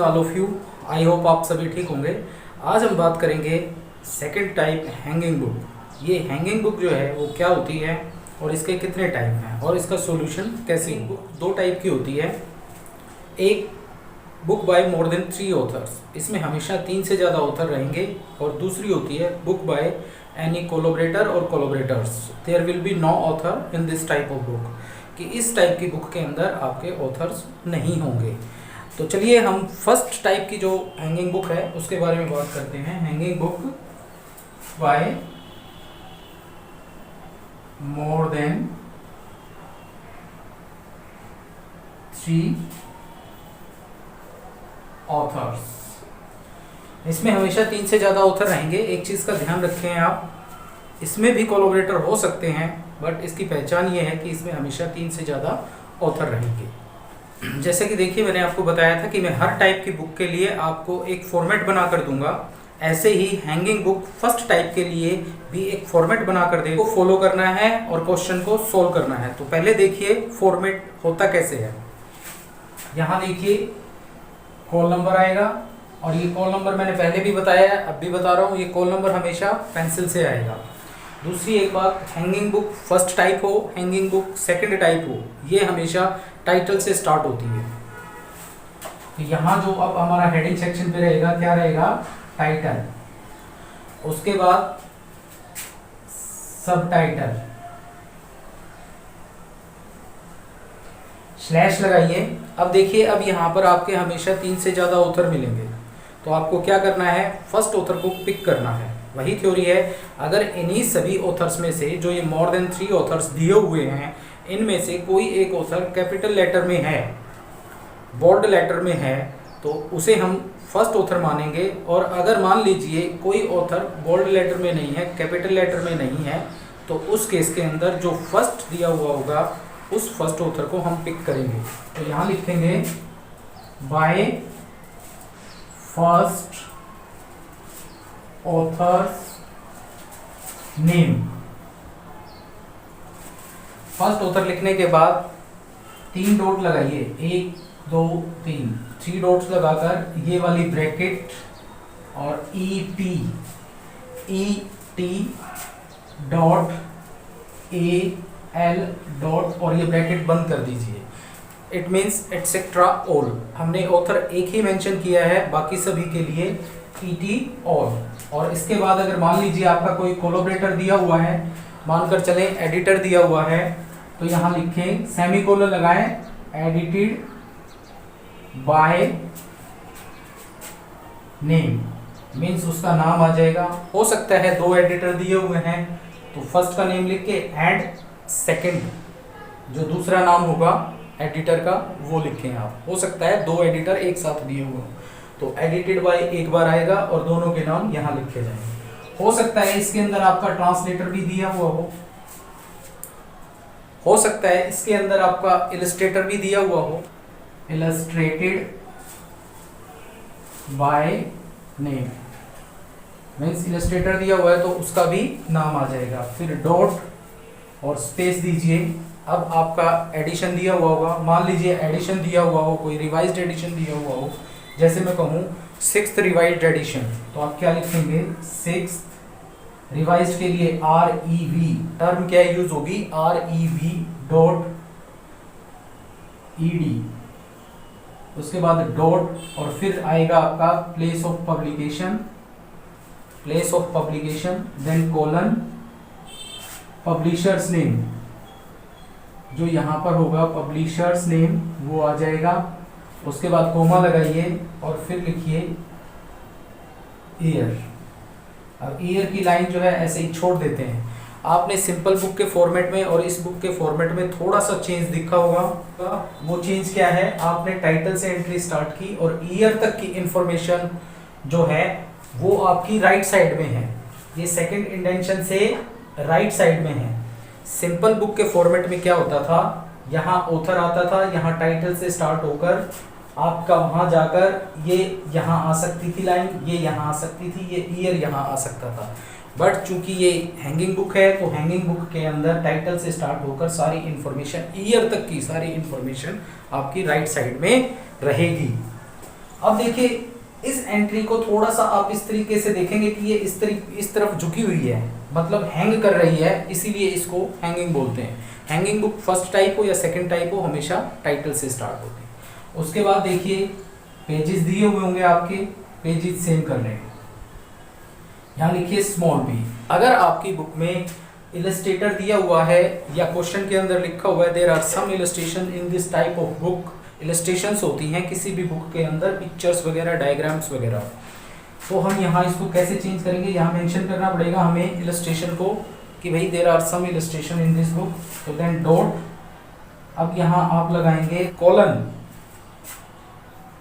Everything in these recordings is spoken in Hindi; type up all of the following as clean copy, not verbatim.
All of you. I hope आप सभी ठीक होंगे। आज हम बात करेंगे सेकंड टाइप हैंगिंग बुक। ये हैंगिंग बुक जो है वो क्या होती है और इसके कितने टाइप हैं और इसका सॉल्यूशन कैसे। बुक दो टाइप की होती है। एक book by more than 3 authors, इसमें हमेशा 3 से ज़्यादा ऑथर रहेंगे। और दूसरी होती है बुक बाय एनी कोलोबरेटर और collaborators, there will be no author in this type of book, कि इस टाइप की बुक के अंदर आपके ऑथर्स नहीं होंगे। तो चलिए हम फर्स्ट टाइप की जो हैंगिंग बुक है उसके बारे में बात करते हैं। Hanging book by more than 3 authors. इसमें हमेशा 3 से ज़्यादा ऑथर रहेंगे। एक चीज़ का ध्यान रखें आप, इसमें भी कोलैबोरेटर हो सकते हैं, बट इसकी पहचान ये है कि इसमें हमेशा 3 से ज़्यादा ऑथर रहेंगे। जैसे कि देखिए, मैंने आपको बताया था कि मैं हर टाइप की बुक के लिए आपको एक फॉर्मेट बना कर दूंगा। ऐसे ही हैंगिंग बुक फर्स्ट टाइप के लिए भी एक फॉर्मेट बना कर देगा, को फॉलो करना है और क्वेश्चन को सोल्व करना है। तो पहले देखिए फॉर्मेट होता कैसे है। यहाँ देखिए कॉल नंबर आएगा, और ये कॉल नंबर मैंने पहले भी बताया है, अब भी बता रहा हूँ, ये कॉल नंबर हमेशा पेंसिल से आएगा। दूसरी एक बात, हैंगिंग बुक फर्स्ट टाइप हो, हैंगिंग बुक सेकंड टाइप हो, ये हमेशा टाइटल से स्टार्ट होती है। तो यहाँ जो अब हमारा हेडिंग सेक्शन पे रहेगा, क्या रहेगा, टाइटल। उसके बाद सब टाइटल, स्लैश लगाइए। अब देखिए, अब यहाँ पर आपके हमेशा 3 से ज़्यादा ऑथर मिलेंगे, तो आपको क्या करना है, फर्स्ट ऑथर को पिक करना है। वही थ्योरी है, अगर इन्हीं सभी ऑथर्स में से जो ये मोर देन 3 ऑथर्स दिए हुए हैं, इनमें से कोई एक ऑथर कैपिटल लेटर में है, बोल्ड लेटर में है, तो उसे हम फर्स्ट ऑथर मानेंगे। और अगर मान लीजिए कोई ऑथर बोल्ड लेटर में नहीं है, कैपिटल लेटर में नहीं है, तो उस केस के अंदर जो फर्स्ट दिया हुआ होगा उस फर्स्ट ऑथर को हम पिक करेंगे। तो यहाँ लिखेंगे by first author's name. First author लिखने के बाद 3 डॉट लगाइए, 1 2 3, 3 डॉट्स लगाकर ये वाली ब्रैकेट और E T dot A L dot, और ये ब्रैकेट बंद कर दीजिए। It means etcetera all. हमने ऑथर एक ही मेंशन किया है, बाकी सभी के लिए ईटी ऑल। और इसके बाद अगर मान लीजिए आपका कोई कोलैबोरेटर दिया हुआ है, मानकर चलें एडिटर दिया हुआ है, तो यहाँ लिखें सेमीकोलन लगाएं, एडिटेड बाय नेम, मीन्स उसका नाम आ जाएगा। हो सकता है 2 एडिटर दिए हुए हैं, तो फर्स्ट का नेम लिख के एंड सेकंड जो दूसरा नाम होगा एडिटर का वो लिखें आप। हो सकता है 2 एडिटर एक साथ दिए हुए हों, तो एडिटेड बाय एक बार आएगा और दोनों के नाम यहाँ लिखे जाएंगे। हो सकता है इसके अंदर आपका ट्रांसलेटर भी दिया हुआ हो सकता है इसके अंदर आपका इलस्ट्रेटर भी दिया हुआ हो, illustrated by name, means Illustrator दिया हुआ है तो उसका भी नाम आ जाएगा। फिर डॉट और स्पेस दीजिए। अब आपका एडिशन दिया हुआ होगा, मान लीजिए एडिशन दिया हुआ हो, कोई रिवाइज्ड एडिशन दिया हुआ हो, जैसे मैं कहूँ 6th रिवाइज्ड एडिशन, तो आप क्या लिखेंगे, 6th रिवाइज्ड के लिए REV, टर्म क्या यूज होगी, REV डॉट ED, उसके बाद डॉट, और फिर आएगा आपका place of publication, then colon, publisher's name, जो यहाँ पर होगा पब्लिशर्स नेम वो आ जाएगा। उसके बाद कोमा लगाइए और फिर लिखिए ईयर। अब ईयर की लाइन जो है ऐसे ही छोड़ देते हैं। आपने सिंपल बुक के फॉर्मेट में और इस बुक के फॉर्मेट में थोड़ा सा चेंज दिखा होगा। वो चेंज क्या है, आपने टाइटल से एंट्री स्टार्ट की और ईयर तक की इंफॉर्मेशन जो है वो आपकी राइट साइड में है। ये सेकंड इंडेंशन से राइट साइड में है। सिंपल बुक के फॉर्मेट में क्या होता था, यहाँ ऑथर आता था, यहाँ टाइटल से स्टार्ट होकर आपका वहाँ जाकर ये यहाँ आ सकती थी लाइन, ये यहाँ आ सकती थी, ये ईयर यहाँ आ सकता था। बट चूंकि ये हैंगिंग बुक है तो हैंगिंग बुक के अंदर टाइटल से स्टार्ट होकर सारी इंफॉर्मेशन, ईयर तक की सारी इंफॉर्मेशन आपकी राइट साइड में रहेगी। अब देखिए इस एंट्री को थोड़ा सा आप इस तरीके से देखेंगे कि ये इस तरफ झुकी हुई है, मतलब हैंग कर रही है, इसीलिए इसको हैंगिंग बोलते हैं। हैंगिंग बुक फर्स्ट टाइप हो या सेकंड टाइप हो, हमेशा टाइटल से स्टार्ट होते हैं। उसके बाद देखिए पेजेस दिए हुए होंगे आपके, पेजेस सेम कर लेंगे। यहाँ लिखिए स्मॉल p। अगर आपकी बुक में इलस्ट्रेटर दिया हुआ है या क्वेश्चन के अंदर लिखा हुआ है there are some illustration in this type of book, illustrations होती हैं किसी भी बुक के अंदर, पिक्चर्स वगैरह, डायग्राम्स वगैरह, तो हम यहाँ इसको कैसे चेंज करेंगे, यहाँ मेंशन करना पड़ेगा हमें इलस्ट्रेशन को कि भाई there are some illustration in this book, तो देन डॉट, अब यहाँ आप लगाएंगे colon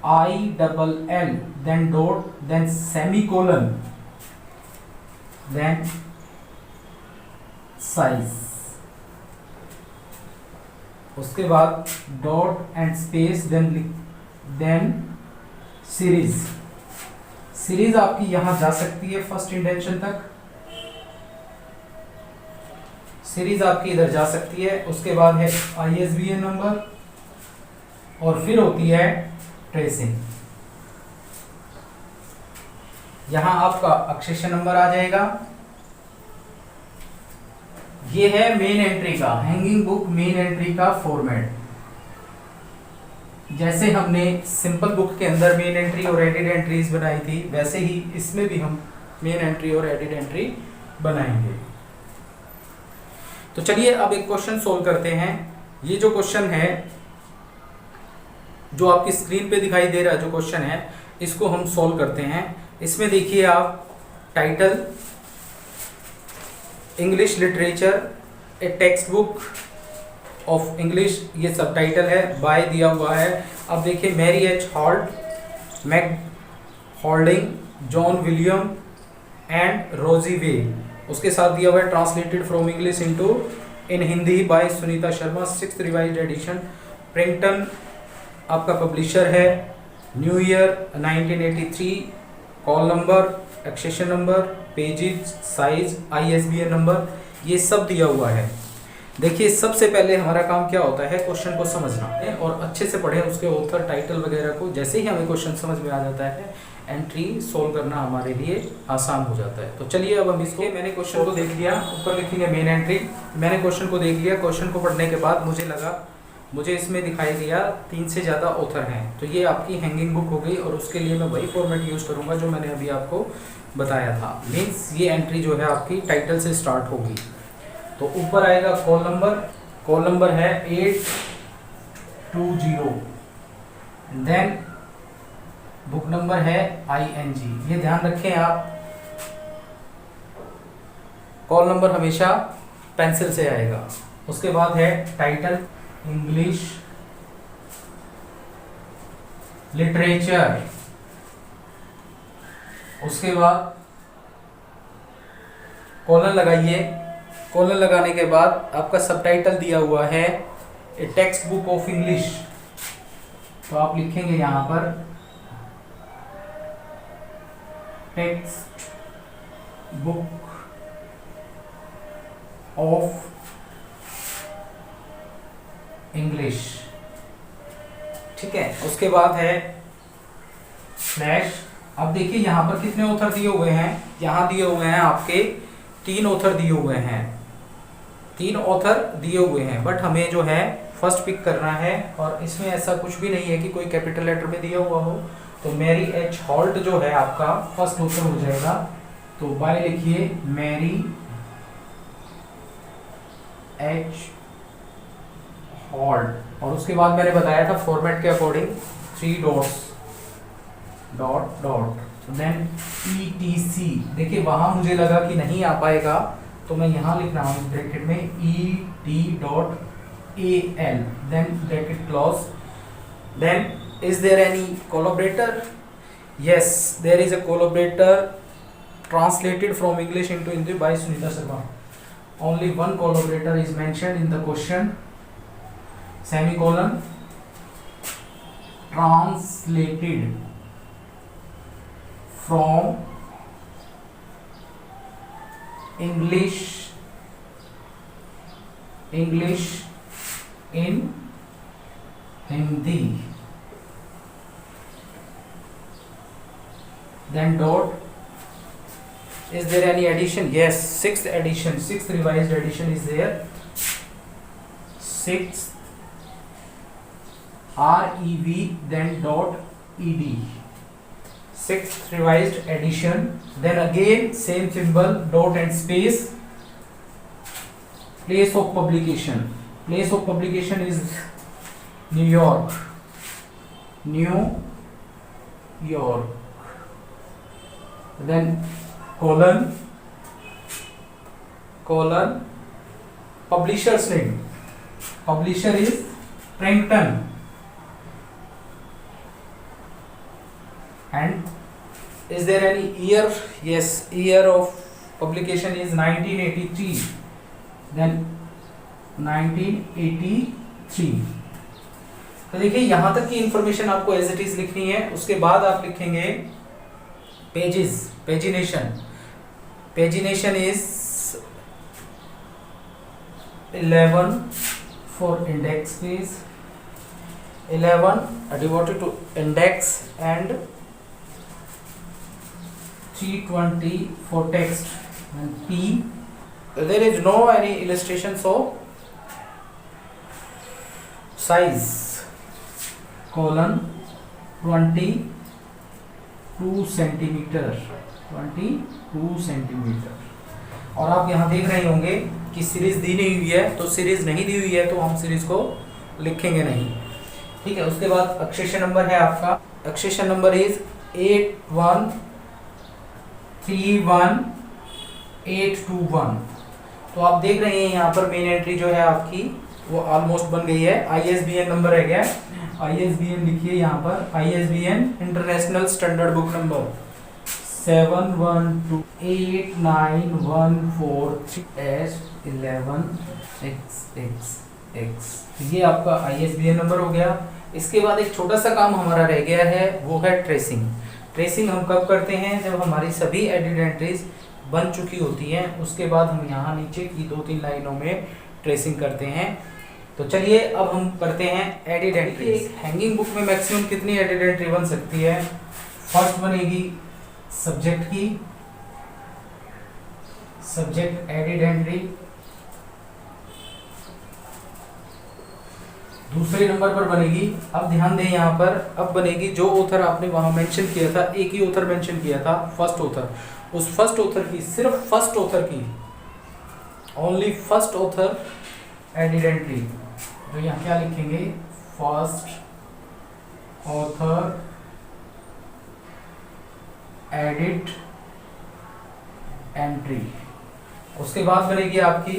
ILL, then dot, then semicolon, then size, उसके बाद dot and space, then series. Series आपकी यहां जा सकती है फर्स्ट इंडेंशन तक, सीरीज आपकी इधर जा सकती है। उसके बाद है ISBN नंबर और फिर होती है ट्रेसिंग। यहां आपका अक्षेशन नंबर आ जाएगा। ये है मेन एंट्री का, हैंगिंग बुक मेन एंट्री का फॉर्मेट। जैसे हमने सिंपल बुक के अंदर मेन एंट्री और एडिट एंट्रीज बनाई थी, वैसे ही इसमें भी हम मेन एंट्री और एडिट एंट्री बनाएंगे। तो चलिए अब एक क्वेश्चन सोल्व करते हैं। ये जो क्वेश्चन है, जो आपकी स्क्रीन पे दिखाई दे रहा है जो क्वेश्चन है, इसको हम सोल्व करते हैं। इसमें देखिए आप title English literature A text book of English, ये सब टाइटल है, बाय दिया हुआ है। अब देखिए Mary H Holt, Mag Holding, John William and Rosie Way, उसके साथ दिया हुआ है translated from English into in Hindi by Sunita Sharma, 6th revised edition, प्रिंटन आपका पब्लिशर है, new year 1983, call number, accession number, pages, size, ISBN number, ये सब दिया हुआ है। देखिए सबसे पहले हमारा काम क्या होता है, क्वेश्चन को समझना है और अच्छे से पढ़ें उसके ऑथर, टाइटल वगैरह को। जैसे ही हमें क्वेश्चन समझ में आ जाता है, एंट्री सोल्व करना हमारे लिए आसान हो जाता है। तो चलिए अब हम इसको, मैंने क्वेश्चन को देख लिया, ऊपर लिखेंगे मेन एंट्री। मैंने क्वेश्चन को देख लिया, क्वेश्चन को पढ़ने के बाद मुझे इसमें दिखाई दिया 3 से ज़्यादा ऑथर हैं, तो ये आपकी हैंगिंग बुक हो गई और उसके लिए मैं वही फॉर्मेट यूज़ करूँगा जो मैंने अभी आपको बताया था। मीन्स ये एंट्री जो है आपकी टाइटल से स्टार्ट होगी। तो ऊपर आएगा कॉल नंबर है 820, देन बुक नंबर है ING। ये ध्यान रखें आप, कॉल नंबर हमेशा पेंसिल से आएगा। उसके बाद है टाइटल इंग्लिश लिटरेचर, उसके बाद कॉलन लगाइए। कॉलन लगाने के बाद आपका सबटाइटल दिया हुआ है ए टेक्स्ट बुक ऑफ इंग्लिश, तो आप लिखेंगे यहां पर टेक्स्ट बुक ऑफ इंग्लिश, ठीक है। उसके बाद है स्लैश। अब देखिए यहाँ पर कितने ऑथर दिए हुए हैं, यहाँ दिए हुए हैं आपके 3 ऑथर दिए हुए हैं, 3 ऑथर दिए हुए हैं, बट हमें जो है फर्स्ट पिक करना है। और इसमें ऐसा कुछ भी नहीं है कि कोई कैपिटल लेटर में दिया हुआ हो, तो मैरी एच हॉल्ट जो है आपका फर्स्ट ऑथर हो जाएगा। तो बाय लिखिए मैरी एच हॉल्ट, और उसके बाद मैंने बताया था फॉर्मेट के according 3 dots, dot dot, then ETC। देखिए वहां मुझे लगा कि नहीं आ पाएगा, तो मैं यहाँ लिख रहा हूँ ब्रैकेट में ED.AL, then bracket close, then is there any collaborator? Yes, there is a collaborator translated from English into Hindi by Sunita Sharma. Only one collaborator is mentioned in the question, semicolon, translated from English in Hindi. then dot. Is there any addition? Yes, sixth addition, sixth revised addition is there. Sixth REV then dot ED. Sixth revised addition. Then again same symbol, dot and space. Place of publication. Place of publication is New York. New York. Then colon publisher's name. Publisher is Prenton. And is there any year? Yes, year of publication is 1983. Then 1983. तो देखिए यहाँ तक की इंफॉर्मेशन आपको एज इट इज लिखनी है. उसके बाद आप लिखेंगे pages, pagination. Pagination is 11 for index page, 11 devoted to index and 320 for text. And P, there is no any illustration, so size colon 22 centimetre, 22 centimetre. और आप यहाँ देख रहे होंगे कि सीरीज दी नहीं हुई है, तो सीरीज नहीं दी हुई है तो हम सीरीज को लिखेंगे नहीं. ठीक है. उसके बाद अक्षेशन नंबर है आपका. अक्षेशन नंबर इज 8131821. तो आप देख रहे हैं यहाँ पर मेन एंट्री जो है आपकी वो ऑलमोस्ट बन गई है. ISBN नंबर है क्या? ISBN लिखिए यहाँ पर. ISBN international standard book number 7128913S11XX. ये आपका ISBN नंबर हो गया. इसके बाद एक छोटा सा काम हमारा रह गया है, वो है ट्रेसिंग. ट्रेसिंग हम कब करते हैं? जब हमारी सभी एडिट एंट्रीज बन चुकी होती हैं, उसके बाद हम यहाँ नीचे की 2-3 लाइनों में ट्रेसिंग करते हैं. तो चलिए अब हम करते हैं एडिट एंट्री. हैंगिंग बुक में मैक्सिमम कितनी एडिट एंट्री बन सकती है? फर्स्ट बनेगी सब्जेक्ट की, सब्जेक्ट एडिट एंट्री. दूसरे नंबर पर बनेगी, अब ध्यान दें यहाँ पर, अब बनेगी जो ऑथर आपने वहां मेंशन किया था, एक ही ऑथर मेंशन किया था, फर्स्ट ऑथर. उस फर्स्ट ऑथर की, सिर्फ फर्स्ट ऑथर की, only first author edit entry. तो यहाँ क्या लिखेंगे? First author edit entry. उसके बाद बनेगी आपकी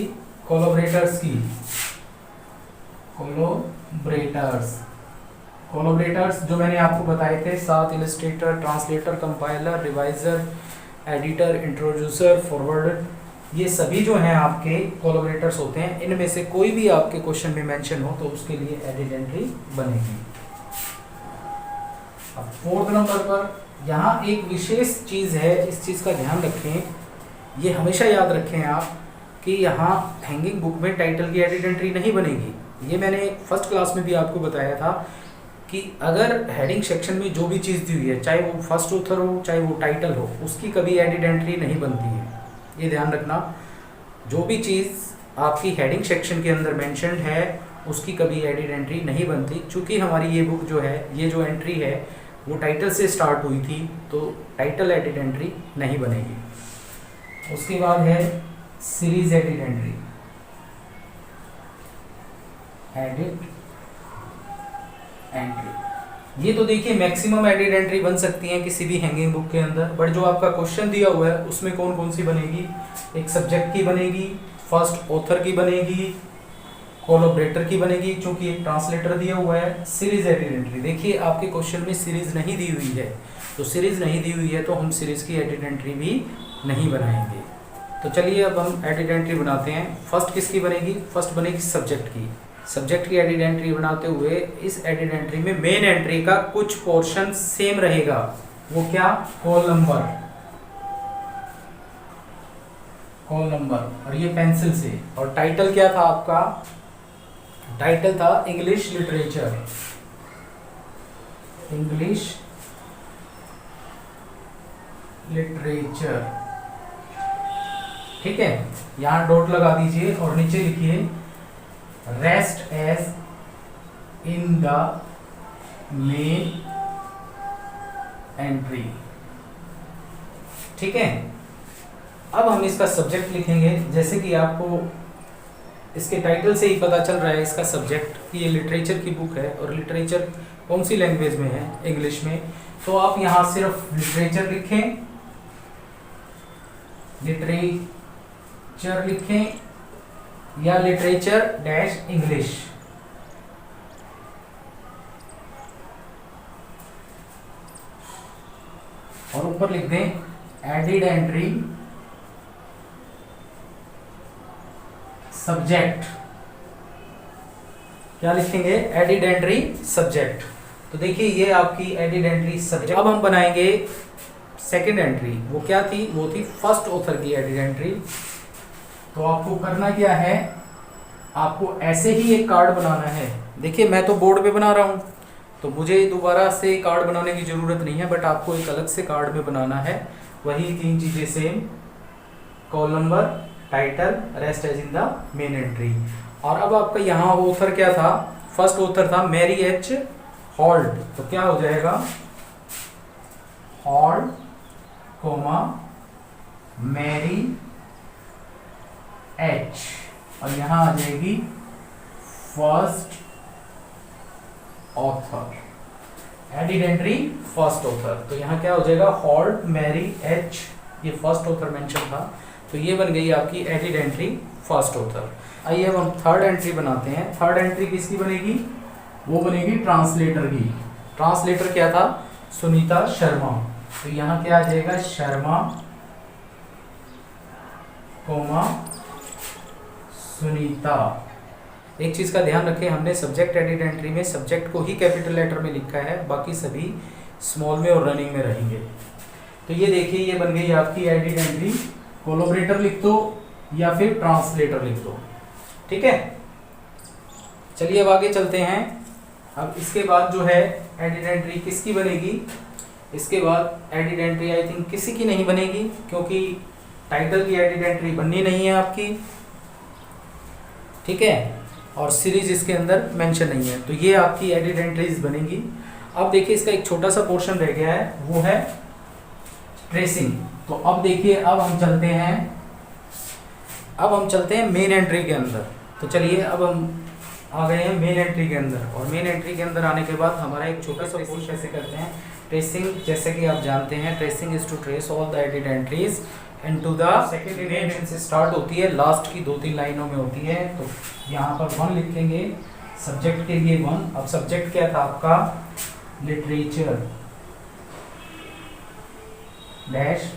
कोलैबोरेटर्स की, कोलैबोरेटर्स जो मैंने आपको बताए थे 7 illustrator, translator, compiler, reviser, editor, introducer, forwarder. ये सभी जो हैं आपके कोलैबोरेटर्स होते हैं. इनमें से कोई भी आपके क्वेश्चन में मेंशन हो तो उसके लिए एडिट एंट्री बनेगी. अब फोर्थ नंबर पर यहाँ एक विशेष चीज़ है, इस चीज़ का ध्यान रखें, ये हमेशा याद रखें आप कि यहाँ हैंगिंग बुक में टाइटल की एडिट एंट्री नहीं बनेगी. ये मैंने फर्स्ट क्लास में भी आपको बताया था कि अगर हेडिंग सेक्शन में जो भी चीज़ दी हुई है, चाहे वो फर्स्ट ऑथर हो चाहे वो टाइटल हो, उसकी कभी एडिट एंट्री नहीं बनती है. ये ध्यान रखना. जो भी चीज़ आपकी हेडिंग सेक्शन के अंदर मेंशन्ड है उसकी कभी एडिट एंट्री नहीं बनती. चूँकि हमारी ये बुक जो है, ये जो एंट्री है वो टाइटल से स्टार्ट हुई थी, तो टाइटल एडिट एंट्री नहीं बनेगी. उसके बाद है series edit entry. Edit entry, ये तो देखिए मैक्सिमम एडिट एंट्री बन सकती हैं किसी भी हैंगिंग बुक के अंदर. बट जो आपका क्वेश्चन दिया हुआ है उसमें कौन कौन सी बनेगी? एक सब्जेक्ट की बनेगी, फर्स्ट ऑथर की बनेगी, कोलैबोरेटर की बनेगी, चूंकि एक ट्रांसलेटर दिया हुआ है. सीरीज एडिट एंट्री, देखिए आपके क्वेश्चन में सीरीज नहीं दी हुई है, तो सीरीज नहीं दी हुई है तो हम सीरीज की एडिट एंट्री भी नहीं बनाएंगे. तो चलिए अब हम एडिट एंट्री बनाते हैं. फर्स्ट किसकी बनेगी? फर्स्ट बनेगी सब्जेक्ट की. सब्जेक्ट की एडिट एंट्री बनाते हुए इस एडिट एंट्री में मेन एंट्री का कुछ पोर्शन सेम रहेगा. वो क्या? कॉल नंबर, और ये पेंसिल से. और टाइटल क्या था आपका? टाइटल था इंग्लिश लिटरेचर, इंग्लिश लिटरेचर। ठीक है, यहां डॉट लगा दीजिए और नीचे लिखिए rest as in the main entry. ठीक है, अब हम इसका सब्जेक्ट लिखेंगे। जैसे कि आपको इसके टाइटल से ही पता चल रहा है इसका सब्जेक्ट कि ये लिटरेचर की बुक है, और लिटरेचर कौन सी लैंग्वेज में है, इंग्लिश में। तो आप यहां सिर्फ लिटरेचर लिखें, लिटरेचर लिखें या लिटरेचर डैश इंग्लिश। और ऊपर लिख दें एडिड एंट्री सब्जेक्ट। क्या लिखेंगे? Added entry subject. तो देखिए ये आपकी एडिड एंट्री सब्जेक्ट। अब हम बनाएंगे सेकंड एंट्री। वो क्या थी? वो थी फर्स्ट ऑथर की एडिड एंट्री। तो आपको करना क्या है, आपको ऐसे ही एक कार्ड बनाना है। देखिए मैं तो बोर्ड पे बना रहा हूं, तो मुझे दोबारा से कार्ड बनाने की जरूरत नहीं है, बट आपको एक अलग से कार्ड में बनाना है। वही तीन चीजें same, call number, title, rest as in the main entry. और अब आपका यहाँ ऑथर क्या था? फर्स्ट ऑथर था मैरी एच हॉल्ट। तो क्या हो जाएगा? हॉल्ट कोमा मैरी एच, और यहां आ जाएगी first author, added entry first author. तो यहाँ क्या हो जाएगा? हॉल्ट मैरी एच, ये फर्स्ट ऑथर मेंशन था, तो ये बन गई आपकी एडिड एंट्री फर्स्ट ऑथर। आइए अब हम थर्ड एंट्री बनाते हैं। थर्ड एंट्री किसकी बनेगी? वो बनेगी ट्रांसलेटर की। ट्रांसलेटर क्या था? सुनीता शर्मा। तो यहाँ क्या आ जाएगा? शर्मा कोमा सुनीता। एक चीज का ध्यान रखें, हमने सब्जेक्ट एडिड एंट्री में सब्जेक्ट को ही कैपिटल लेटर में लिखा है, बाकी सभी स्मॉल में और रनिंग में रहेंगे। तो ये देखिए ये बन गई आपकी एडिड एंट्री। कोलैबोरेटर लिख दो या फिर ट्रांसलेटर लिख दो। ठीक है, चलिए अब आगे चलते हैं। अब इसके बाद जो है एडिड एंट्री किसकी बनेगी? इसके बाद एडिड एंट्री आई थिंक किसी की नहीं बनेगी, क्योंकि टाइटल की एडिड एंट्री बननी नहीं है आपकी। ठीक है, और सीरीज इसके अंदर मेंशन नहीं है, तो ये आपकी एडिड एंट्रीज बनेगी। अब देखिए इसका एक छोटा सा पोर्शन रह गया है, वो है ट्रेसिंग। तो अब देखिए अब हम चलते हैं मेन एंट्री के अंदर। तो चलिए अब हम आ गए हैं मेन एंट्री के अंदर, और मेन एंट्री के अंदर आने के बाद हमारा एक छोटा सा पोर्शन कैसे करते हैं ट्रेसिंग। जैसे कि आप जानते हैं tracing is to trace all the added entries into the second entry से स्टार्ट होती है, लास्ट की 2-3 लाइनों में होती है। तो यहाँ पर 1 लिखेंगे सब्जेक्ट के लिए 1। अब सब्जेक्ट क्या था आपका? Literature dash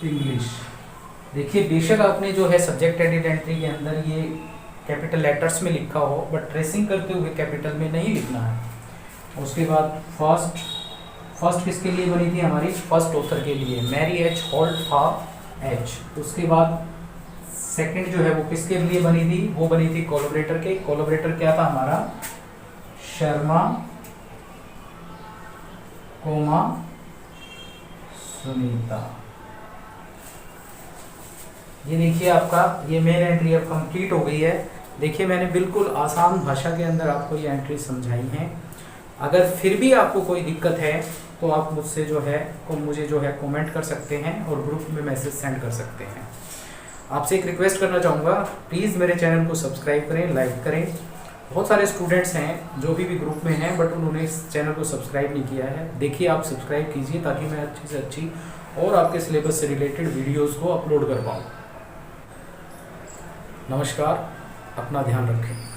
English. देखिए बेशक आपने जो है सब्जेक्ट एडिड एंट्री के अंदर ये कैपिटल लेटर्स में लिखा हो, बट ट्रेसिंग करते हुए कैपिटल में नहीं लिखना है। उसके बाद फर्स्ट किसके लिए बनी थी? हमारी फर्स्ट ऑथर के लिए, मैरी एच हॉल्ट था एच। उसके बाद सेकंड जो है वो किसके लिए बनी थी? वो बनी थी कोलैबोरेटर के। कोलैबोरेटर क्या था हमारा? शर्मा कोमा सुनीता। ये देखिए आपका ये मेन एंट्री अब कंप्लीट हो गई है। देखिए मैंने बिल्कुल आसान भाषा के अंदर आपको ये एंट्री समझाई है। अगर फिर भी आपको कोई दिक्कत है तो आप मुझसे जो है मुझे जो है कमेंट कर सकते हैं और ग्रुप में मैसेज सेंड कर सकते हैं। आपसे एक रिक्वेस्ट करना चाहूँगा, प्लीज़ मेरे चैनल को सब्सक्राइब करें, लाइक करें। बहुत सारे स्टूडेंट्स हैं जो भी ग्रुप में हैं, बट उन्होंने इस चैनल को सब्सक्राइब नहीं किया है। देखिए आप सब्सक्राइब कीजिए ताकि मैं अच्छी से अच्छी और आपके सिलेबस से रिलेटेड वीडियोज़ को अपलोड कर पाऊँ। नमस्कार, अपना ध्यान रखें।